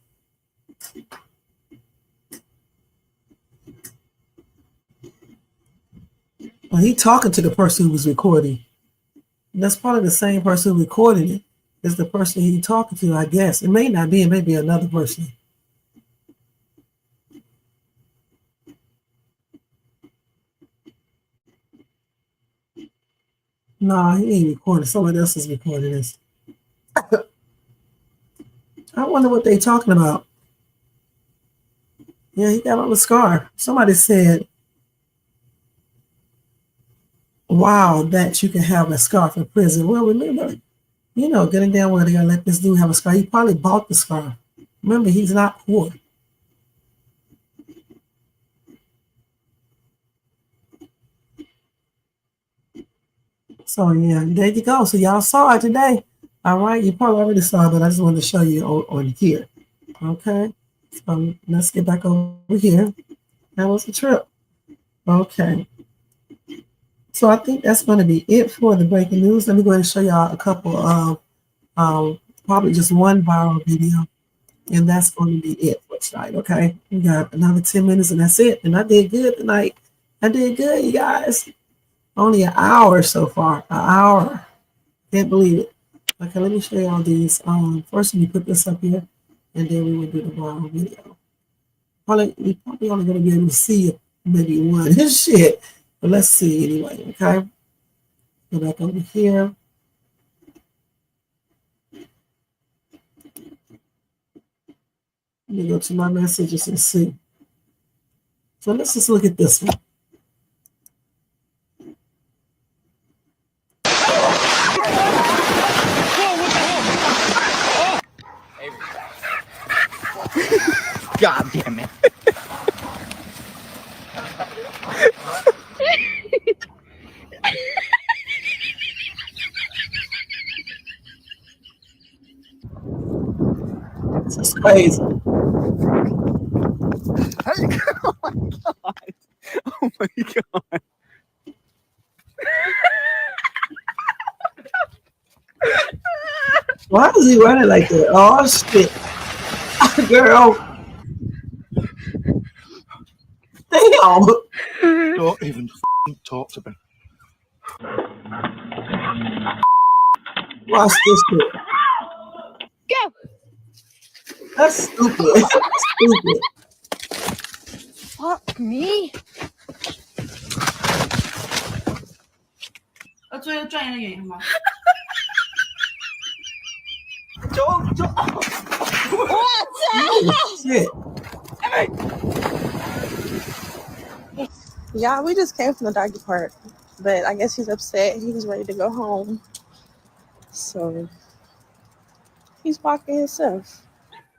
Well, he talking to the person who was recording. That's probably the same person who recorded it. Is the person he talking to, I guess. It may not be, it may be another person. No, he ain't recording. Someone else is recording this. I wonder what they talking about. Yeah, he got on the scarf. Somebody said, wow, that you can have a scarf in prison. Well, remember, getting down where they're going to let this dude have a scarf. He probably bought the scarf. Remember, he's not poor. So, yeah, there you go. So, y'all saw it today. All right. You probably already saw it, but I just wanted to show you on here. Okay. So, let's get back over here. That was the trip. Okay. So, I think that's going to be it for the breaking news. Let me go ahead and show y'all a couple of, probably just one viral video. And that's going to be it for tonight. Okay. We got another 10 minutes and that's it. And I did good tonight. I did good, you guys. Only an hour so far. An hour. Can't believe it. Okay, let me show y'all these. First, we put this up here, and then we will do the viral video. You're probably only going to be able to see maybe one. Shit. But let's see anyway, okay? Go back over here. Let me go to my messages and see. So let's just look at this one. God damn it. This is crazy. Oh my god. Oh my god. Why is he running like that? Oh shit. Girl. Damn. Don't even talk to me. Watch this shit. Go. That's stupid. Stupid. Fuck me. 最专业的演员吗？我操 Shit. Yeah, we just came from the doggy park, but I guess he's upset. He's ready to go home. So he's walking himself.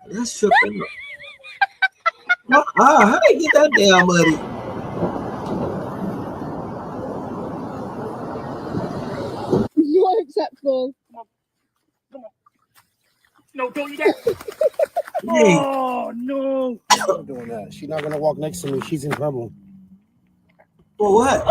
That's shook him up. How they get that damn muddy? You're acceptable. No, don't do that. Hey. Oh, no. I'm not doing that. She's not going to walk next to me. She's in trouble. For what?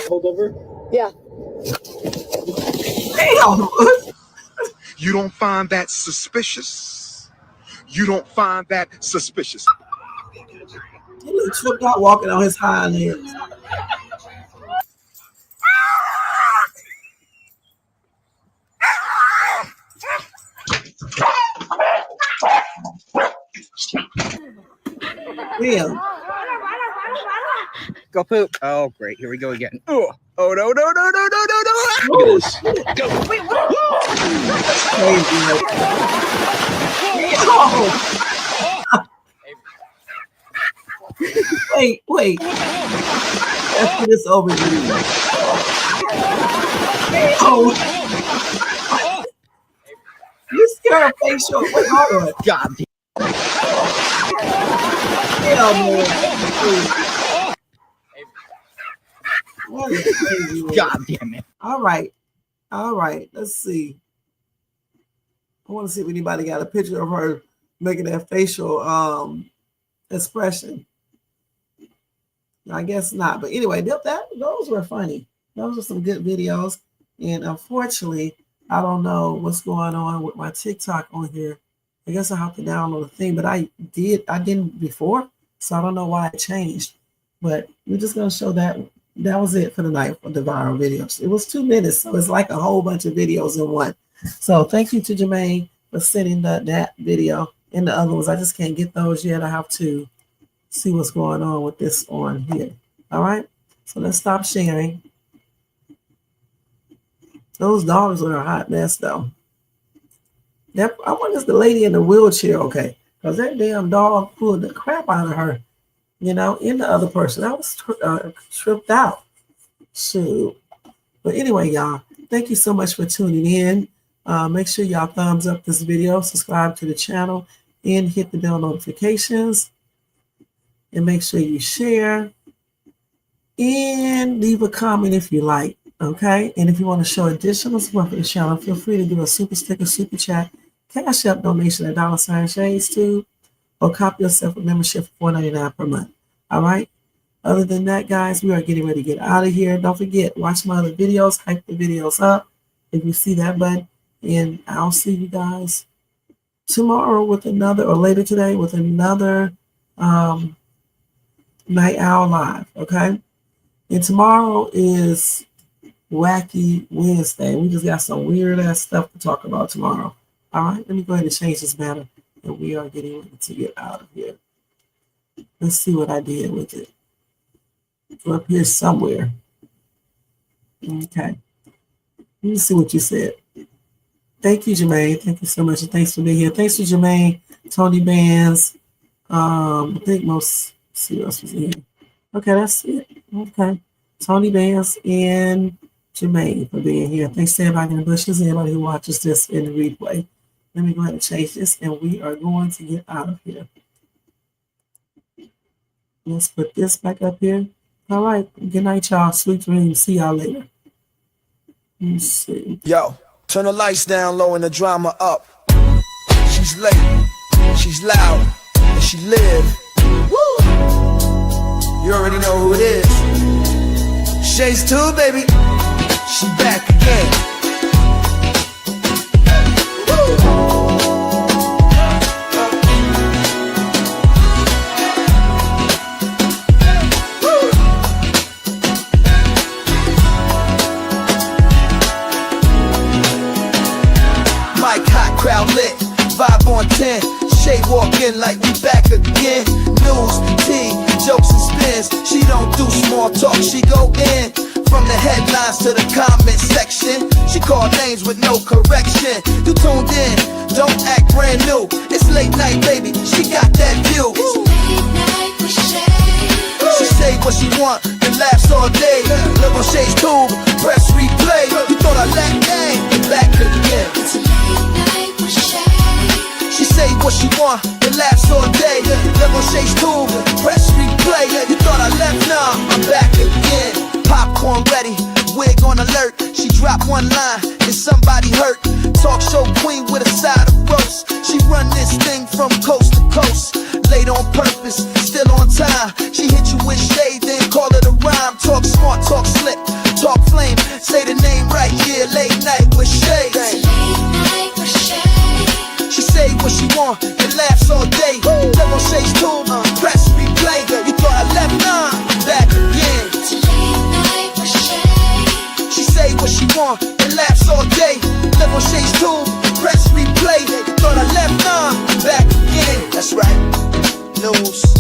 Hold over? Yeah. Damn. You don't find that suspicious? You don't find that suspicious? He looked tripped out walking on his hind legs. Damn. Go poop. Oh, great. Here we go again. Oh, no, no, no, no, no, no, no, no. Look at this. Go. Wait, what? Crazy. Wait. Let's get this over with. Oh. You scared of facial. Wait, hold on. God damn. Hell, man. What is crazy, man? God damn it. All right. Let's see. I want to see if anybody got a picture of her making that facial expression. I guess not. But anyway, those were funny. Those are some good videos. And unfortunately, I don't know what's going on with my TikTok on here. I guess I have to download a thing, but I didn't before, so I don't know why it changed. But we're just gonna show that. That was it for the night for the viral videos. It was 2 minutes, so it's like a whole bunch of videos in one. So thank you to Jermaine for sending that video and the other ones. I just can't get those yet. I have to see what's going on with this on here. All right, so let's stop sharing. Those dogs are a hot mess, though. I wonder if the lady in the wheelchair okay, because that damn dog pulled the crap out of her, in the other person. I was tripped out. Shoot. But anyway, y'all, thank you so much for tuning in. Make sure y'all thumbs up this video, subscribe to the channel, and hit the bell notifications. And make sure you share and leave a comment if you like. Okay, and if you want to show additional support for the channel, feel free to do a super sticker, super chat, Cash App donation at $Shades2, or copy yourself a membership for $4.99 per month. All right. Other than that, guys, we are getting ready to get out of here. Don't forget, watch my other videos, hype the videos up if you see that button, and I'll see you guys tomorrow with another, or later today with another Night Owl Live, okay? And tomorrow is Wacky Wednesday. We just got some weird ass stuff to talk about tomorrow. All right, let me go ahead and change this banner, and we are getting ready to get out of here. Let's see what I did with it. Go up here somewhere. Okay. Let me see what you said. Thank you, Jermaine. Thank you so much. And thanks for being here. Thanks to Jermaine, Tony Bands. I think most, let's see what else was in here. Okay, that's it. Okay. Tony Bands and Jermaine for being here. Thanks to everybody in the bushes, everybody who watches this in the replay. Let me go ahead and change this, and we are going to get out of here. Let's put this back up here. All right. Good night, y'all. Sweet dreams. See y'all later. Let's see. Yo, turn the lights down low and the drama up. She's late, she's loud, and she live. Woo! You already know who it is. Shades 2, baby. She back again. Woo! Crowd lit, vibe on 10. Shay walk in like we back again. News, tea, jokes and spins. She don't do small talk, she go in. From the headlines to the comment section, she call names with no correction. You tuned in, don't act brand new. It's late night, baby, she got that view. She say what she want and laughs all day. Look on Shay's tube, press replay. You thought I lacked game, back again. She say what she want and laughs all day. Look on Shay's tube, press replay. You thought I left, nah, I'm back again. Popcorn ready, wig on alert. She dropped one line and somebody hurt. Talk show queen with a side of roast. She run this thing from coast to coast. Late on purpose, still on time. She hit you with shade, then call it a rhyme. Talk smart, talk slick, talk flame. Say the name right, yeah, late night with Shay. She say what she want and laughs all day. Live on Shay's tube, press replay. You thought I left, nah, back again. She say what she want and laughs all day. Live on Shay's tube, press replay. You thought I left, nah, back again. That's right. News.